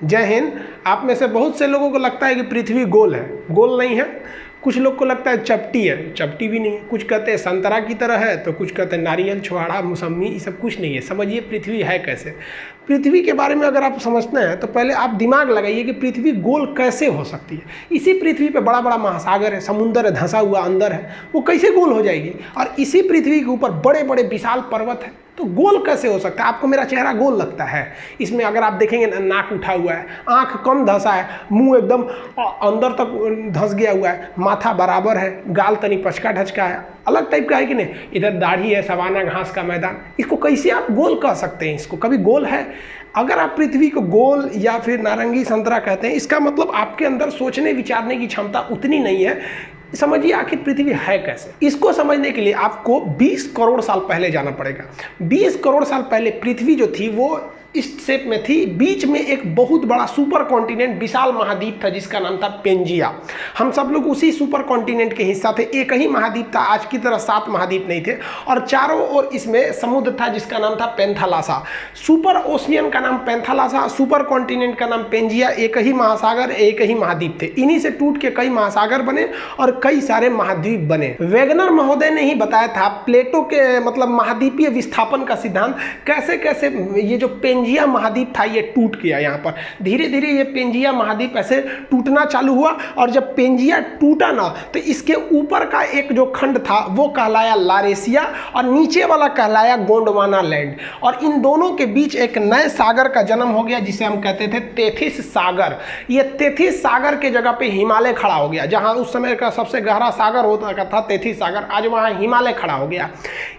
जय हिंद। आप में से बहुत से लोगों को लगता है कि पृथ्वी गोल है। गोल नहीं है। कुछ लोग को लगता है चपटी है, चपटी भी नहीं है। कुछ कहते हैं संतरा की तरह है, तो कुछ कहते हैं नारियल, छुहाड़ा, मौसम्मी, ये सब कुछ नहीं है। समझिए पृथ्वी है कैसे। पृथ्वी के बारे में अगर आप समझते हैं तो पहले आप दिमाग लगाइए कि पृथ्वी गोल कैसे हो सकती है। इसी पृथ्वी पे बड़ा बड़ा महासागर है, समुंदर है, धंसा हुआ अंदर है, वो कैसे गोल हो जाएगी। और इसी पृथ्वी के ऊपर बड़े बड़े विशाल पर्वत है, तो गोल कैसे हो सकता है। आपको मेरा चेहरा गोल लगता है, इसमें अगर आप देखेंगे नाक उठा हुआ है, आंख कम धंसा है, मुंह एकदम अंदर तक धंस गया हुआ है, माथा बराबर है, गाल तनी पचका ढचका है, अलग टाइप का है कि नहीं। इधर दाढ़ी है, सवाना घास का मैदान, इसको कैसे आप गोल कह सकते हैं। इसको कभी गोल है। अगर आप पृथ्वी को गोल या फिर नारंगी संतरा कहते हैं, इसका मतलब आपके अंदर सोचने विचारने की क्षमता उतनी नहीं है। समझिए आखिर पृथ्वी है कैसे। इसको समझने के लिए आपको 20 करोड़ साल पहले जाना पड़ेगा। 20 करोड़ साल पहले पृथ्वी जो थी वो इस शेप में थी। बीच में एक बहुत बड़ा सुपर कॉन्टिनेंट, विशाल महाद्वीप था जिसका नाम था पेंजिया। हम सब लोग उसी सुपर कॉन्टिनेंट के हिस्सा थे। एक ही महाद्वीप था, आज की तरह 7 महाद्वीप नहीं थे, और चारों ओर इसमें समुद्र था जिसका नाम था पेंथालासा। सुपर ओशियन का नाम पेंथालासा, सुपर कॉन्टिनेंट का नाम पेंजिया। एक ही महासागर, एक ही महाद्वीप थे। इन्हीं से टूट के कई महासागर बने और कई सारे महाद्वीप बने। वेगनर महोदय ने ही बताया था प्लेटो के मतलब महाद्वीपीय विस्थापन का सिद्धांत, कैसे कैसे ये जो पेंजिया महाद्वीप था ये टूट गया। यहाँ पर धीरे धीरे ये पेंजिया महाद्वीप ऐसे टूटना चालू हुआ, और जब पेंजिया टूटा ना तो इसके ऊपर का एक जो खंड था वो कहलाया लारेशिया, और नीचे वाला कहलाया गोंडवाना लैंड। और इन दोनों के बीच एक नए सागर का जन्म हो गया जिसे हम कहते थे तेथिस सागर। ये तेथिस सागर के जगह पे हिमालय खड़ा हो गया। जहाँ उस समय का सबसे गहरा सागर होता था तेथिस सागर, आज वहाँ हिमालय खड़ा हो गया।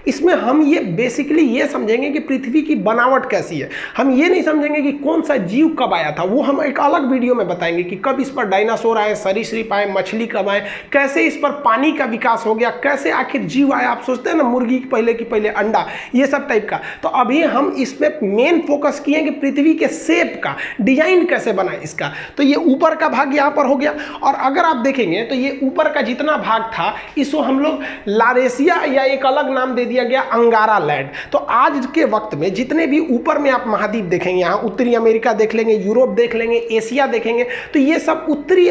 इसमें हम ये बेसिकली ये समझेंगे कि पृथ्वी की बनावट कैसी है। हम ये नहीं समझेंगे कि कौन सा जीव कब आया था, वो हम एक अलग वीडियो में बताएंगे कि कब इस पर डायनासोर आए, सरीसृप आए, मछली कब आए, कैसे इस पर पानी का विकास हो गया, कैसे आखिर जीव आया। आप सोचते हैं ना मुर्गी की पहले अंडा, ये सब टाइप का। तो अभी हम इस पर मेन फोकस किए कि पृथ्वी के शेप का डिजाइन कैसे बना इसका। तो ये ऊपर का भाग यहाँ पर हो गया, और अगर आप देखेंगे तो ये ऊपर का जितना भाग था इसको हम लोग लारेशिया या एक अलग नाम दे दिया गया अंगारा लैंड। तो आज के वक्त में जितने भी ऊपर में आप महाद्वीप देखेंगे, यहाँ उत्तरी अमेरिका देख लेंगे, यूरोप देख लेंगे, एशिया देखेंगे, तो ये सब उत्तरी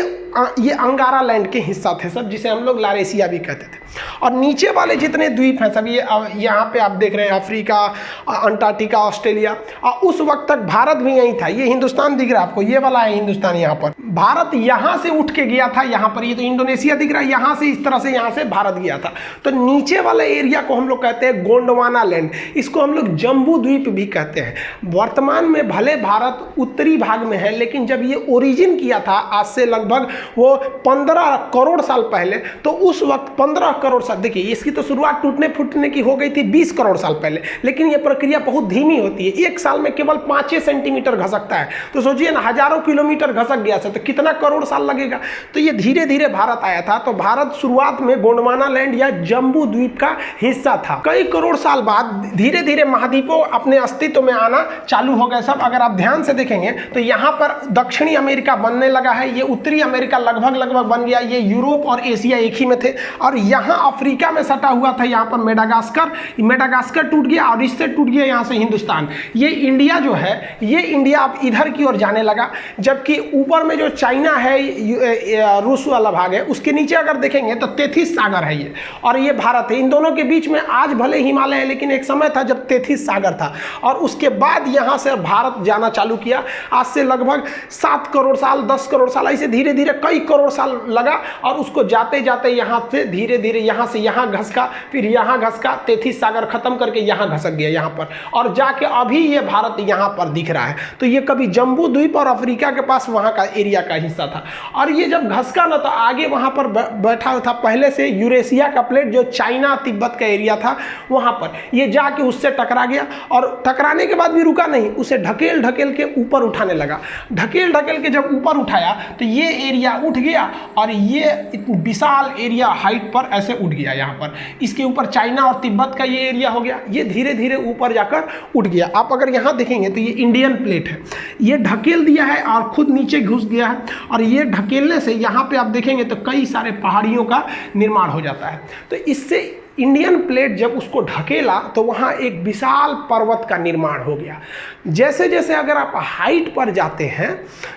ये अंगारा लैंड के हिस्सा थे सब, जिसे हम लोग लारेशिया भी कहते थे। और नीचे वाले जितने द्वीप हैं सब ये यहाँ पे आप देख रहे हैं, अफ्रीका, अंटार्कटिका, ऑस्ट्रेलिया। और उस वक्त तक भारत भी यहीं था। ये हिंदुस्तान दिख रहा है आपको, ये वाला है हिंदुस्तान। यहाँ पर भारत यहाँ से उठ के गया था, यहाँ पर ये तो इंडोनेशिया दिख रहा है, यहाँ से इस तरह से यहाँ से भारत गया था। तो नीचे वाले एरिया को हम लोग कहते हैं गोंडवाना लैंड। इसको हम लोग जम्बू द्वीप भी कहते हैं। वर्तमान में भले भारत उत्तरी भाग में है, लेकिन जब ये ओरिजिन किया था आज से लगभग वो 15 करोड़ साल पहले, तो उस वक्त 15 करोड़ साल, देखिए इसकी तो शुरुआत टूटने फूटने की हो गई थी 20 करोड़ साल पहले, लेकिन ये प्रक्रिया बहुत धीमी होती है। एक साल में केवल 5 सेंटीमीटर घसकता है। तो सोचिए ना, हजारों किलोमीटर घसक गया था तो कितना करोड़ साल लगेगा। तो ये धीरे धीरे भारत आया था। तो भारत शुरुआत में गोंडवाना लैंड या जम्बू द्वीप का हिस्सा था। कई करोड़ साल बाद धीरे धीरे महाद्वीपों अपने अस्तित्व में आना चालू हो गए सब। अगर आप ध्यान से देखेंगे तो यहाँ पर दक्षिणी अमेरिका बनने लगा है, ये उत्तरी अमेरिका लगभग बन गया, ये यूरोप और एशिया एक ही में थे। और यहाँ अफ्रीका में सटा हुआ था, यहाँ पर मेडागास्कर टूट गया, और इससे टूट गया यहाँ से हिंदुस्तान। ये इंडिया जो है, ये इंडिया अब इधर की ओर जाने लगा। जबकि ऊपर में जो चाइना है, रूस वाला भाग है, उसके नीचे अगर देखेंगे तो तेथिस सागर है ये, और ये भारत है। इन दोनों के बीच में आज भले हिमालय है, लेकिन एक समय था जब तेथिस सागर था। और उसके बाद यहाँ से भारत जाना चालू किया। आज से लगभग 7 करोड़ साल, 10 करोड़ साल, ऐसे धीरे धीरे कई करोड़ साल लगा। और उसको जाते जाते यहाँ से धीरे धीरे यहाँ से यहाँ घसका, फिर यहाँ घसका, तेथिस सागर खत्म करके यहाँ घसक गया यहाँ पर, और जाके अभी ये भारत यहाँ पर दिख रहा है। तो ये कभी जम्बू द्वीप और अफ्रीका के पास वहाँ का एरिया का हिस्सा था। और ये जब घसका ना, तो आगे वहाँ पर बैठा था पहले से यूरेशिया का प्लेट, जो चाइना तिब्बत का एरिया था, वहाँ पर ये जाके उससे टकरा गया। और टकराने के बाद भी रुका नहीं, उसे ढकेल ढकेल के ऊपर उठाने लगा। ढकेल ढकेल के जब ऊपर उठाया तो ये एरिया उठ गया, और ये विशाल एरिया हाइट पर ऐसे उठ गया यहाँ पर। इसके ऊपर चाइना और तिब्बत का ये एरिया हो गया। ये धीरे धीरे ऊपर जाकर उठ गया। आप अगर यहाँ देखेंगे तो ये इंडियन प्लेट है, ये ढकेल दिया है और खुद नीचे घुस गया है। और ये ढकेलने से यहाँ पे आप देखेंगे तो कई सारे पहाड़ियों का निर्माण हो जाता है। तो इससे इंडियन प्लेट जब उसको ढकेला तो वहाँ एक विशाल पर्वत का निर्माण हो गया। जैसे जैसे अगर आप हाइट पर जाते हैं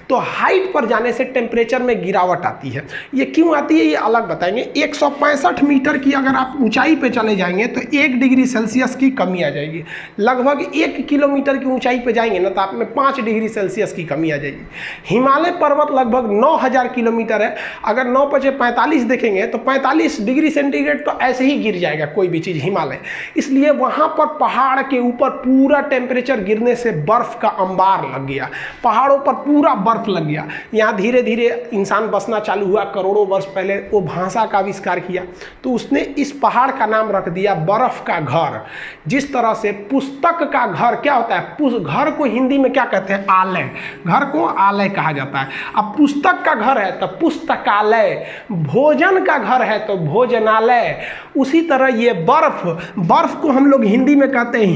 तो हाइट पर जाने से टेम्परेचर में गिरावट आती है। ये क्यों आती है ये अलग बताएंगे। 165 मीटर की अगर आप ऊंचाई पे चले जाएंगे तो 1 डिग्री सेल्सियस की कमी आ जाएगी। लगभग 1 किलोमीटर की ऊंचाई पे जाएंगे ना तो आप में 5 डिग्री सेल्सियस की कमी आ जाएगी। हिमालय पर्वत लगभग 9000 किलोमीटर है। अगर 9 × 45 देखेंगे तो 45 डिग्री सेंटीग्रेड तो ऐसे ही गिर जाएगा कोई भी चीज़ हिमालय। इसलिए वहाँ पर पहाड़ के ऊपर पूरा टेम्परेचर गिरने से बर्फ़ का अंबार लग गया, पहाड़ों पर पूरा बर्फ़ लग गया। यहाँ धीरे धीरे इंसान बसना चालू हुआ। करोड़ों वर्ष पहले वो भाषा का आविष्कार किया तो उसने इस पहाड़ का नाम रख दिया बर्फ़ का घर। जिस तरह से पुस्तक का घर क्या होता है, घर को हिंदी में क्या कहते हैं, आलय। घर को आलय कहा जाता है। अब पुस्तक का घर है तो पुस्तकालय, भोजन का घर है तो भोजनालय। उसी तरह ये बर्फ को हम लोग हिंदी में कहते हैं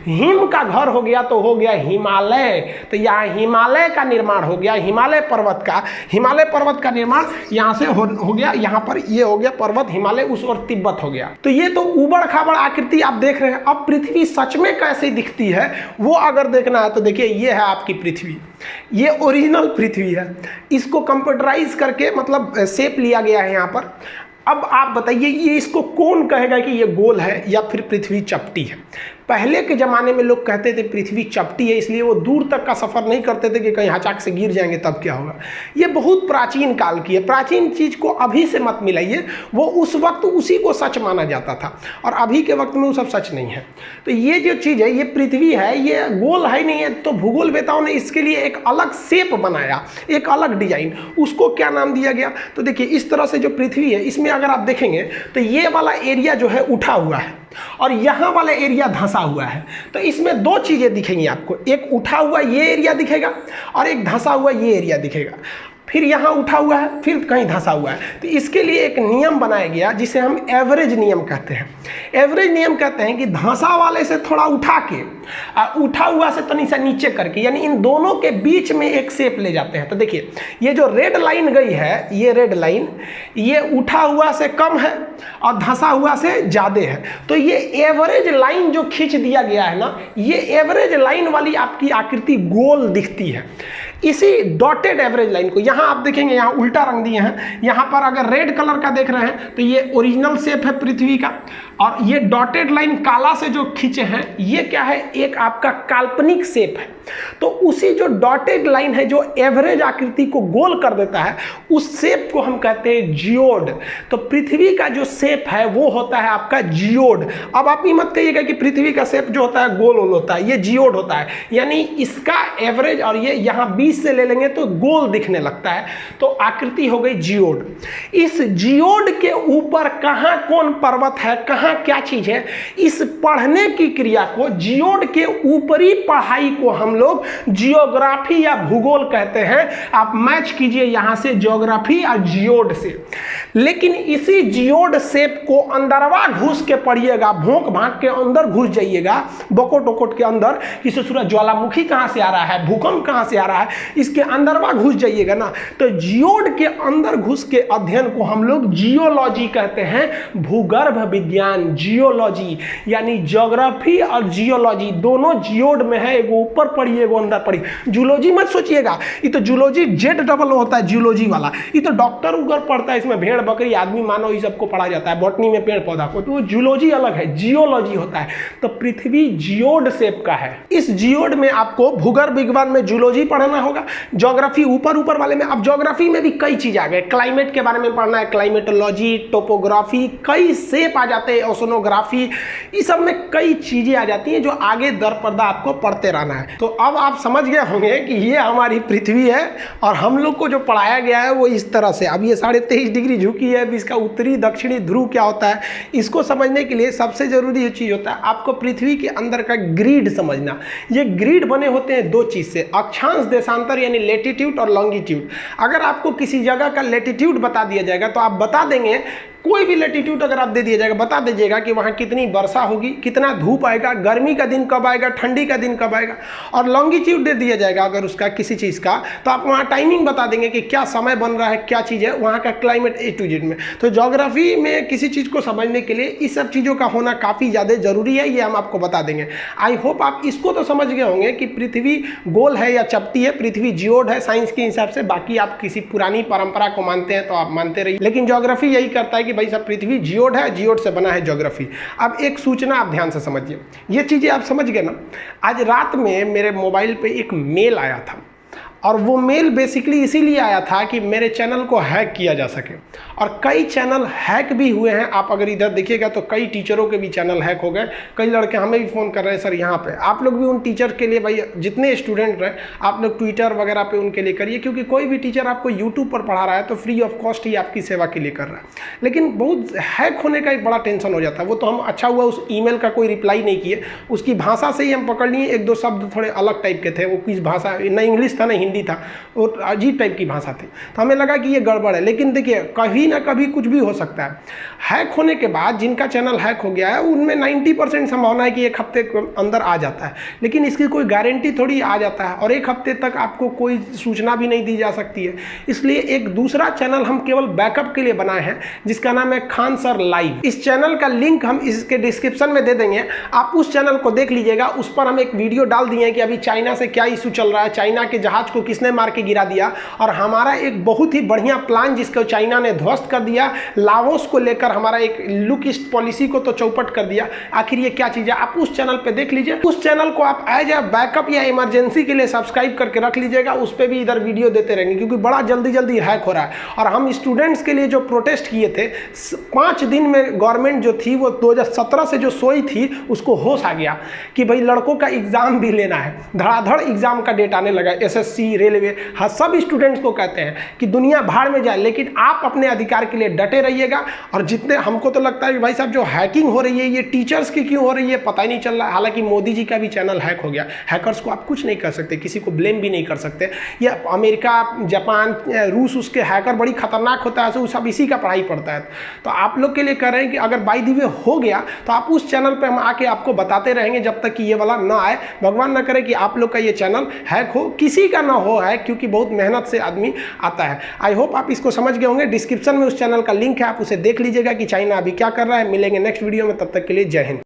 हिम का घर हो गया तो हो गया हिमालय। तो यहाँ हिमालय का निर्माण हो गया, हिमालय पर्वत का निर्माण यहाँ से हो गया। यहाँ पर ये हो गया पर्वत, हिमालय उस और तिब्बत हो गया। तो ये तो उबड़ खाबड़ आकृति आप देख रहे हैं। अब पृथ्वी सच में कैसे दिखती है वो अगर देखना है तो देखिए ये है आपकी पृथ्वी, ये ओरिजिनल पृथ्वी है। इसको कंप्यूटराइज करके मतलब शेप लिया गया है यहाँ पर। अब आप बताइए ये इसको कौन कहेगा कि ये गोल है या फिर पृथ्वी चपटी है। पहले के ज़माने में लोग कहते थे पृथ्वी चपटी है, इसलिए वो दूर तक का सफ़र नहीं करते थे कि कहीं अचानक से गिर जाएंगे तब क्या होगा। ये बहुत प्राचीन काल की है। प्राचीन चीज़ को अभी से मत मिलाइए, वो उस वक्त उसी को सच माना जाता था और अभी के वक्त में वो सब सच नहीं है। तो ये जो चीज़ है ये पृथ्वी है, ये गोल है नहीं है। तो भूगोलवेताओं ने इसके लिए एक अलग शेप बनाया, एक अलग डिजाइन। उसको क्या नाम दिया गया तो देखिए इस तरह से जो पृथ्वी है इसमें अगर आप देखेंगे तो ये वाला एरिया जो है उठा हुआ है और यहाँ वाला एरिया धंसा हुआ है। तो इसमें दो चीज़ें दिखेंगी आपको, एक उठा हुआ ये एरिया दिखेगा और एक धंसा हुआ ये एरिया दिखेगा। फिर यहाँ उठा हुआ है, फिर कहीं धंसा हुआ है। तो इसके लिए एक नियम बनाया गया जिसे हम एवरेज नियम कहते हैं। एवरेज नियम कहते हैं कि धंसा वाले से थोड़ा उठा के उठा हुआ से तनी सा नीचे करके, यानी इन दोनों के बीच में एक शेप ले जाते हैं। तो देखिए ये जो रेड लाइन गई है, ये रेड लाइन ये उठा हुआ से कम है और धंसा हुआ से ज़्यादा है। तो ये एवरेज लाइन जो खींच दिया गया है ना, ये एवरेज लाइन वाली आपकी आकृति गोल दिखती है। इसी डॉटेड एवरेज लाइन को यहाँ आप देखेंगे, यहाँ उल्टा रंग दिए हैं। यहाँ पर अगर रेड कलर का देख रहे हैं तो ये ओरिजिनल शेप है पृथ्वी का, और ये डॉटेड लाइन काला से जो खींचे हैं ये क्या है, एक आपका काल्पनिक शेप है। तो उसी जो डॉटेड लाइन है जो एवरेज आकृति को गोल कर देता है, उस शेप को हम कहते हैं जियोड। तो पृथ्वी का जो शेप है वो होता है आपका जियोड। अब आप ये मत कहिएगा कि पृथ्वी का शेप जो होता है गोल होता है, ये जियोड होता है। यानी इसका एवरेज और ये यहाँ 20 से ले लेंगे तो गोल दिखने लगता है, तो आकृति हो गई जियोड। इस जियोड के ऊपर कहाँ कौन पर्वत है, कहाँ क्या चीज है, इस पढ़ने की क्रिया को, जियोड के ऊपरी पढ़ाई को हम लोग जियोग्राफी या भूगोल कहते हैं। आप मैच कीजिए यहां से ज्योग्राफी और जियोड से। लेकिन इसी जियोड शेप को अंदरवा घुस के पढ़िएगा, भोंक भांक के अंदर घुस जाइएगा, बकोट वकोट के अंदर, कि ससुरा ज्वालामुखी कहां से आ रहा है, भूकंप कहां से आ रहा है, इसके अंदरवा घुस जाइएगा ना, तो जियोड के अंदर घुस के अध्ययन को हम लोग जियोलॉजी कहते हैं। भूगर्भ विज्ञान, जियोलॉजी, यानी ज्योग्राफी और जियोलॉजी दोनों जियोड में है। एगो ऊपर पढ़िए एगो अंदर पढ़िए। जूलॉजी मत सोचिएगा, ये तो जूलॉजी जेड डबल होता है जियोलॉजी वाला। ये तो डॉक्टर उगर पढ़ता है, इसमें भेड़ बकरी आदमी मानव ये सबको पढ़ा जाता है, बॉटनी में पेड़ पौधा को, तो जूलॉजी अलग है, जियोलॉजी होता है। तो पृथ्वी जियोड शेप का है। इस जियोड में आपको भूगर्भ विज्ञान में जूलॉजी पढ़ना होगा, ज्योग्राफी ऊपर वाले में। अब ज्योग्राफी में भी कई चीज आ गए, क्लाइमेट के बारे में पढ़ना है, क्लाइमेटोलॉजी, टोपोग्राफी, कई शेप आ जाते हैं, ओशनोग्राफी, इस सब में कई चीजें आ जाती हैं जो आगे दर पर्दा आपको पढ़ते रहना है। तो अब आप समझ गए होंगे कि ये हमारी पृथ्वी है और हम लोग को जो पढ़ाया गया है वो इस तरह से। अब ये 23.5 डिग्री झुकी है, इसका उत्तरी दक्षिणी ध्रुव क्या होता है, इसको समझने के लिए सबसे जरूरी ये चीज़ होता है आपको पृथ्वी के अंदर का ग्रिड समझना। ये ग्रिड बने होते हैं दो चीज़ से, अक्षांश देशांतर यानी लेटीट्यूड और लॉन्गिट्यूड। अगर आपको किसी जगह का लेटीट्यूड बता दिया जाएगा तो आप बता देंगे कोई भी लैटिट्यूड अगर आप दे दिया जाएगा, बता दीजिएगा कि वहाँ कितनी वर्षा होगी, कितना धूप आएगा, गर्मी का दिन कब आएगा, ठंडी का दिन कब आएगा, और लॉन्गिट्यूड दे दिया जाएगा अगर उसका किसी चीज़ का, तो आप वहाँ टाइमिंग बता देंगे कि क्या समय बन रहा है, क्या चीज़ है, वहाँ का क्लाइमेट A to Z में। तो ज्योग्राफी में किसी चीज़ को समझने के लिए इस सब चीज़ों का होना काफ़ी ज़्यादा ज़रूरी है, ये हम आपको बता देंगे। आई होप आप इसको तो समझ गए होंगे कि पृथ्वी गोल है या चपटी है, पृथ्वी जियोड है साइंस के हिसाब से। बाकी आप किसी पुरानी परंपरा को मानते हैं तो आप मानते रहिए, लेकिन ज्योग्राफी यही करता है कि भाई सब पृथ्वी जियोड है, जियोड से बना है ज्योग्राफी। अब एक सूचना आप ध्यान से समझिए, ये चीज़ें आप समझ गए ना। आज रात में मेरे मोबाइल पे एक मेल आया था, और वो मेल बेसिकली इसीलिए आया था कि मेरे चैनल को हैक किया जा सके, और कई चैनल हैक भी हुए हैं। आप अगर इधर देखिएगा तो कई टीचरों के भी चैनल हैक हो गए। कई लड़के हमें भी फ़ोन कर रहे हैं, सर यहाँ पे आप लोग भी उन टीचर के लिए, भाई जितने स्टूडेंट हैं आप लोग ट्विटर वगैरह पे उनके लिए करिए, क्योंकि कोई भी टीचर आपको यूट्यूब पर पढ़ा रहा है तो फ्री ऑफ कॉस्ट ही आपकी सेवा के लिए कर रहा है। लेकिन बहुत हैक होने का एक बड़ा टेंशन हो जाता है। वो तो हम अच्छा हुआ उस ईमेल का कोई रिप्लाई नहीं किए, उसकी भाषा से ही हम पकड़ लिए, एक दो शब्द थोड़े अलग टाइप के थे, वो किस भाषा, ना इंग्लिश था ना हिंदी था, और अजीब टाइप की भाषा थी, तो हमें लगा कि ये गड़बड़ है। लेकिन देखिए कभी ना कभी कुछ भी हो सकता है। हैक होने के बाद जिनका चैनल हैक हो गया है उनमें 90% संभावना है कि एक हफ्ते के अंदर आ जाता है, लेकिन इसकी कोई गारंटी थोड़ी आ जाता है, और एक हफ्ते तक आपको कोई सूचना भी नहीं दी जा सकती है। इसलिए एक दूसरा चैनल हम केवल बैकअप के लिए बनाए हैं, जिसका नाम है खान सर लाइव। इस चैनल का लिंक हम इसके डिस्क्रिप्शन में दे देंगे, आप उस चैनल को देख लीजिएगा। उस पर हम एक वीडियो डाल दिए हैं कि अभी चाइना से क्या इशू चल रहा है, चाइना के जहाज को किसने मार के गिरा दिया, और हमारा एक बहुत ही बढ़िया प्लान जिसको चाइना ने ध्वस्त कर दिया, लाओस को लेकर हमारा एक लुक ईस्ट पॉलिसी को तो चौपट कर दिया। आखिर ये क्या चीज़ है, आप उस चैनल पे देख लीजिए। उस चैनल को आप एज ए बैकअप या इमरजेंसी के लिए सब्सक्राइब करके रख लीजिएगा, उस पर भी इधर वीडियो देते रहेंगे, क्योंकि बड़ा जल्दी जल्दी हैक हो रहा है। और हम स्टूडेंट्स के लिए जो प्रोटेस्ट किए थे 5 दिन में, गवर्नमेंट जो थी वो 2017 से जो सोई थी उसको होश आ गया कि भाई लड़कों का एग्जाम भी लेना है। धड़ाधड़ एग्जाम का डेट आने लगा, SSC, रेलवे, हाँ सब स्टूडेंट्स को कहते हैं कि दुनिया भाड़ में जाए, लेकिन आप अपने अधिकार के लिए डटे रहिएगा। और जितने हमको तो लगता है कि भाई साहब जो हैकिंग हो रही है ये टीचर्स की क्यों हो रही है पता ही नहीं चल रहा है। हालांकि मोदी जी का भी चैनल हैक हो गया, हैकर्स को आप कुछ नहीं कर सकते, किसी को ब्लेम भी नहीं कर सकते। ये अमेरिका, जापान, रूस, उसके हैकर बड़ी खतरनाक होता है, सब इसी का पढ़ाई पड़ता है। तो आप लोग के लिए कह रहे हैं कि अगर बाय द वे हो गया तो आप उस चैनल पर हम आके आपको बताते रहेंगे जब तक कि ये वाला ना आए। भगवान ना करे कि आप लोग का ये चैनल हैक हो, किसी का ना हो हैक, क्योंकि बहुत मेहनत से आदमी आता है। आई होप आप इसको समझ गए होंगे। डिस्क्रिप्शन में उस चैनल का लिंक है, आप उसे देख लीजिएगा कि चाइना अभी क्या कर रहा है। मिलेंगे नेक्स्ट वीडियो में, तब तक के लिए जय हिंद।